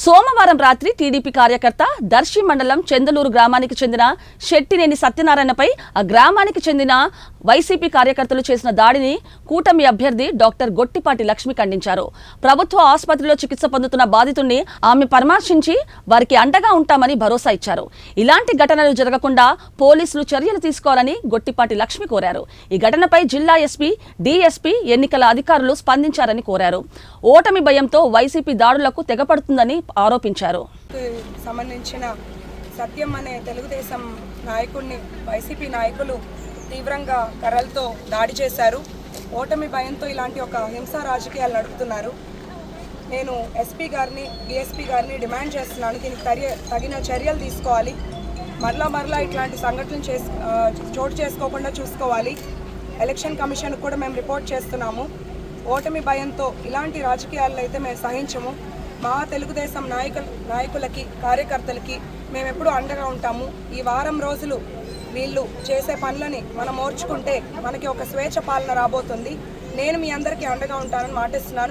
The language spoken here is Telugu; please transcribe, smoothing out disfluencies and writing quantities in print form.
సోమవారం రాత్రి టీడీపీ కార్యకర్త దర్శి మండలం చందలూరు గ్రామానికి చెందిన శెట్టినేని సత్యనారాయణపై ఆ గ్రామానికి చెందిన వైసీపీ కార్యకర్తలు చేసిన దాడిని కూటమి అభ్యర్థి డాక్టర్ గొట్టిపాటి లక్ష్మి ఖండించారు. ప్రభుత్వ ఆసుపత్రిలో చికిత్స పొందుతున్న బాధితుడిని ఆమె పరామర్శించి వారికి అండగా ఉంటామని భరోసా ఇచ్చారు. ఇలాంటి ఘటనలు జరగకుండా పోలీసులు చర్యలు తీసుకోవాలని గొట్టిపాటి లక్ష్మి కోరారు. ఈ ఘటనపై జిల్లా ఎస్పీ, డీఎస్పీ, ఎన్నికల అధికారులు స్పందించారని కోరారు. ఓటమి భయంతో వైసీపీ దాడులకు తెగపడుతుందని ఆరోపించారు. సంబంధించిన సత్యం అనే తెలుగుదేశం నాయకుడిని వైసీపీ నాయకులు తీవ్రంగా కర్రలతో దాడి చేశారు. ఓటమి భయంతో ఇలాంటి ఒక హింసా రాజకీయాలు నడుపుతున్నారు. నేను ఎస్పీ గారిని, డిఎస్పీ గారిని డిమాండ్ చేస్తున్నాను, దీనికి తగిన చర్యలు తీసుకోవాలి. మరలా ఇట్లాంటి సంఘటనలు చోటు చేసుకోకుండా చూసుకోవాలి. ఎలక్షన్ కమిషన్కి కూడా మేము రిపోర్ట్ చేస్తున్నాము. ఓటమి భయంతో ఇలాంటి రాజకీయాలను అయితే మేము సహించము. మా తెలుగుదేశం నాయకులకి, కార్యకర్తలకి మేము ఎప్పుడూ అండగా ఉంటాము. ఈ వారం రోజులు వీళ్ళు చేసే పనులని మనం ఓర్చుకుంటే మనకి ఒక స్వేచ్ఛ పాలన రాబోతుంది. నేను మీ అందరికీ అండగా ఉంటానని మాటిస్తున్నాను.